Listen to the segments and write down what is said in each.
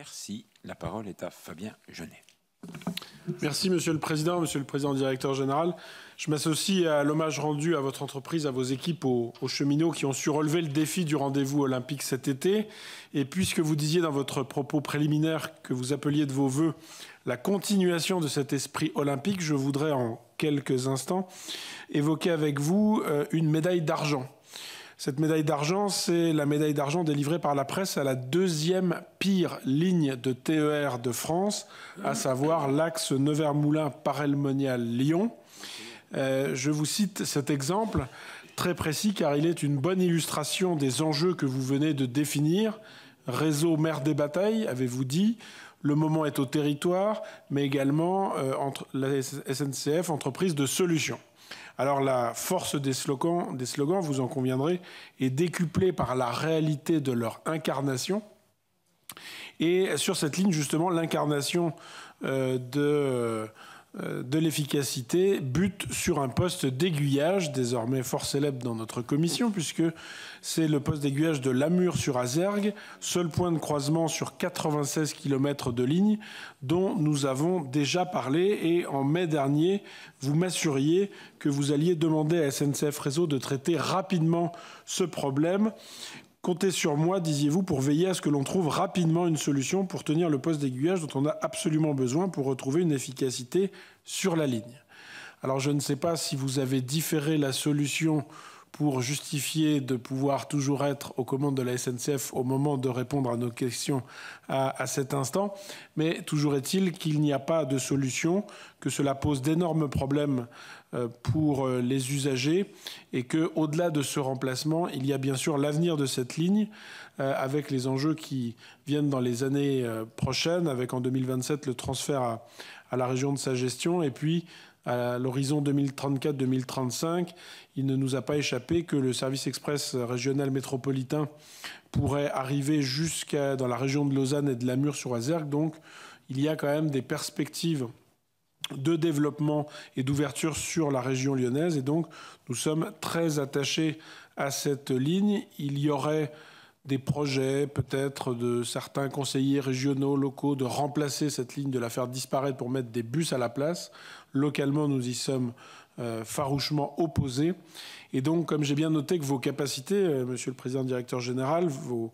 Merci. La parole est à Fabien Genet. Merci Monsieur le Président directeur général. Je m'associe à l'hommage rendu à votre entreprise, à vos équipes, aux cheminots qui ont su relever le défi du rendez-vous olympique cet été. Et puisque vous disiez dans votre propos préliminaire que vous appeliez de vos vœux la continuation de cet esprit olympique, je voudrais en quelques instants évoquer avec vous une médaille d'argent. Cette médaille d'argent, c'est la médaille d'argent délivrée par la presse à la deuxième pire ligne de TER de France, à savoir l'axe Nevers-Moulins-Paray-le-Monial-Lyon. Je vous cite cet exemple très précis car il est une bonne illustration des enjeux que vous venez de définir. Réseau mère des batailles, avez-vous dit. Le moment est au territoire, mais également entre la SNCF, entreprise de solutions. Alors la force des slogans, vous en conviendrez, est décuplée par la réalité de leur incarnation. Et sur cette ligne, justement, l'incarnation de l'efficacité bute sur un poste d'aiguillage, désormais fort célèbre dans notre commission, puisque c'est le poste d'aiguillage de Lamure-sur-Azergues, seul point de croisement sur 96 km de ligne, dont nous avons déjà parlé. Et en mai dernier, vous m'assuriez que vous alliez demander à SNCF Réseau de traiter rapidement ce problème. Comptez sur moi, disiez-vous, pour veiller à ce que l'on trouve rapidement une solution pour tenir le poste d'aiguillage dont on a absolument besoin pour retrouver une efficacité sur la ligne. Alors je ne sais pas si vous avez différé la solution pour justifier de pouvoir toujours être aux commandes de la SNCF au moment de répondre à nos questions à cet instant. Mais toujours est-il qu'il n'y a pas de solution, que cela pose d'énormes problèmes pour les usagers et qu'au-delà de ce remplacement, il y a bien sûr l'avenir de cette ligne avec les enjeux qui viennent dans les années prochaines, avec en 2027 le transfert à la région de sa gestion et puis à l'horizon 2034-2035, il ne nous a pas échappé que le service express régional métropolitain pourrait arriver jusqu'à dans la région de Lausanne et de Lamure-sur-Azergues. Donc, il y a quand même des perspectives de développement et d'ouverture sur la région lyonnaise. Et donc, nous sommes très attachés à cette ligne. Il y aurait des projets, peut-être, de certains conseillers régionaux, locaux, de remplacer cette ligne, de la faire disparaître pour mettre des bus à la place. Localement, nous y sommes farouchement opposés. Et donc, comme j'ai bien noté que vos capacités, Monsieur le Président directeur général, vos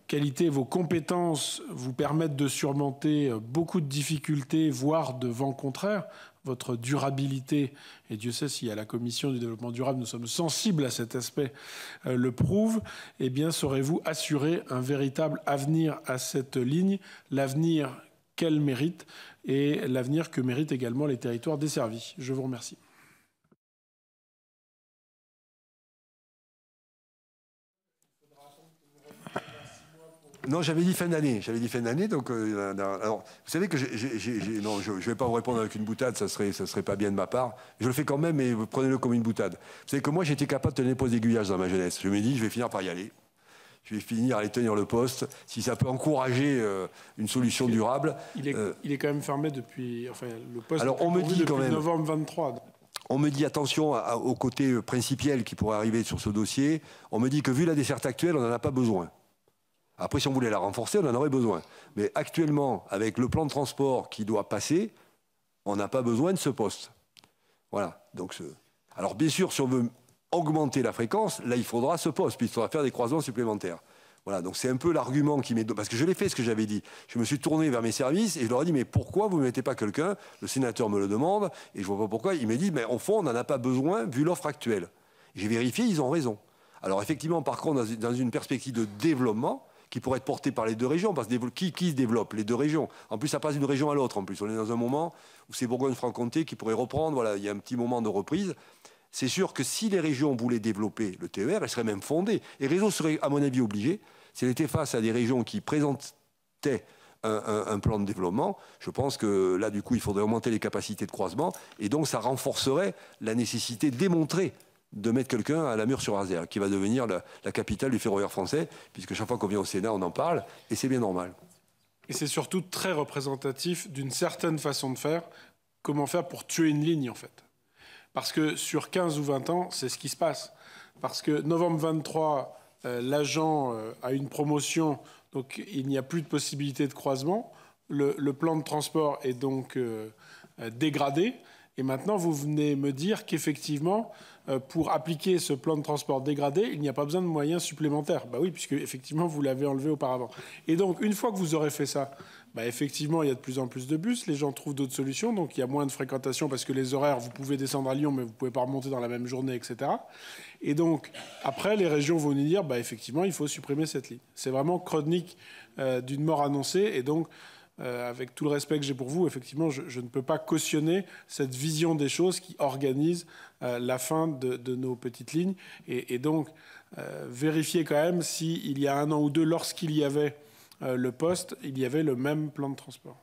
qualités, vos compétences vous permettent de surmonter beaucoup de difficultés, voire de vents contraires. Votre durabilité, et Dieu sait si à la Commission du développement durable nous sommes sensibles à cet aspect, le prouve, eh bien saurez-vous assurer un véritable avenir à cette ligne, l'avenir qu'elle mérite et l'avenir que méritent également les territoires desservis. Je vous remercie. Non, j'avais dit fin d'année. Donc, alors, vous savez que non, je ne vais pas vous répondre avec une boutade, ça serait pas bien de ma part. Je le fais quand même, mais prenez-le comme une boutade. Vous savez que moi, j'étais capable de tenir les postes d'aiguillage dans ma jeunesse. Je me dis, je vais finir par y aller. Je vais finir à aller tenir le poste. Si ça peut encourager une solution durable. Il est quand même fermé depuis. Enfin, le poste. Alors, on me dit quand même. Novembre 23. On me dit attention au côté principiel qui pourrait arriver sur ce dossier. On me dit que vu la desserte actuelle, on n'en a pas besoin. Après, si on voulait la renforcer, on en aurait besoin. Mais actuellement, avec le plan de transport qui doit passer, on n'a pas besoin de ce poste. Voilà. Donc, alors, bien sûr, si on veut augmenter la fréquence, là, il faudra ce poste, puisqu'il faudra faire des croisements supplémentaires. Voilà. Donc, c'est un peu l'argument qui m'est... Parce que je l'ai fait, ce que j'avais dit. Je me suis tourné vers mes services et je leur ai dit, mais pourquoi vous ne mettez pas quelqu'un? Le sénateur me le demande et je ne vois pas pourquoi. Il m'a dit, mais au fond, on n'en a pas besoin vu l'offre actuelle. J'ai vérifié, ils ont raison. Alors, effectivement, par contre, dans une perspective de développement, qui pourrait être porté par les deux régions, parce que qui se développe? Les deux régions. En plus, ça passe d'une région à l'autre. En plus, on est dans un moment où c'est Bourgogne-Franche-Comté qui pourrait reprendre. Voilà, il y a un petit moment de reprise. C'est sûr que si les régions voulaient développer le TER, elles seraient même fondées. Et Réseau serait, à mon avis, obligé, si elle était face à des régions qui présentaient un plan de développement, je pense que là, du coup, il faudrait augmenter les capacités de croisement. Et donc, ça renforcerait la nécessité démontrée de mettre quelqu'un à Lamure-sur-Azergues, qui va devenir la capitale du ferroviaire français, puisque chaque fois qu'on vient au Sénat, on en parle, et c'est bien normal. Et c'est surtout très représentatif d'une certaine façon de faire. Comment faire pour tuer une ligne, en fait? Parce que sur 15 ou 20 ans, c'est ce qui se passe. Parce que novembre 23, l'agent a une promotion Donc il n'y a plus de possibilité de croisement. Le plan de transport est donc dégradé. Et maintenant, vous venez me dire qu'effectivement, pour appliquer ce plan de transport dégradé, il n'y a pas besoin de moyens supplémentaires. Bah oui, puisque effectivement, vous l'avez enlevé auparavant. Et donc, une fois que vous aurez fait ça, bah effectivement, il y a de plus en plus de bus. Les gens trouvent d'autres solutions. Donc, il y a moins de fréquentation parce que les horaires, vous pouvez descendre à Lyon, mais vous ne pouvez pas remonter dans la même journée, etc. Et donc, après, les régions vont nous dire, bah effectivement, il faut supprimer cette ligne. C'est vraiment chronique d'une mort annoncée. Et donc, avec tout le respect que j'ai pour vous, effectivement, je ne peux pas cautionner cette vision des choses qui organise la fin de nos petites lignes. Et donc, vérifier quand même s'il y a 1 an ou 2, lorsqu'il y avait le poste, il y avait le même plan de transport.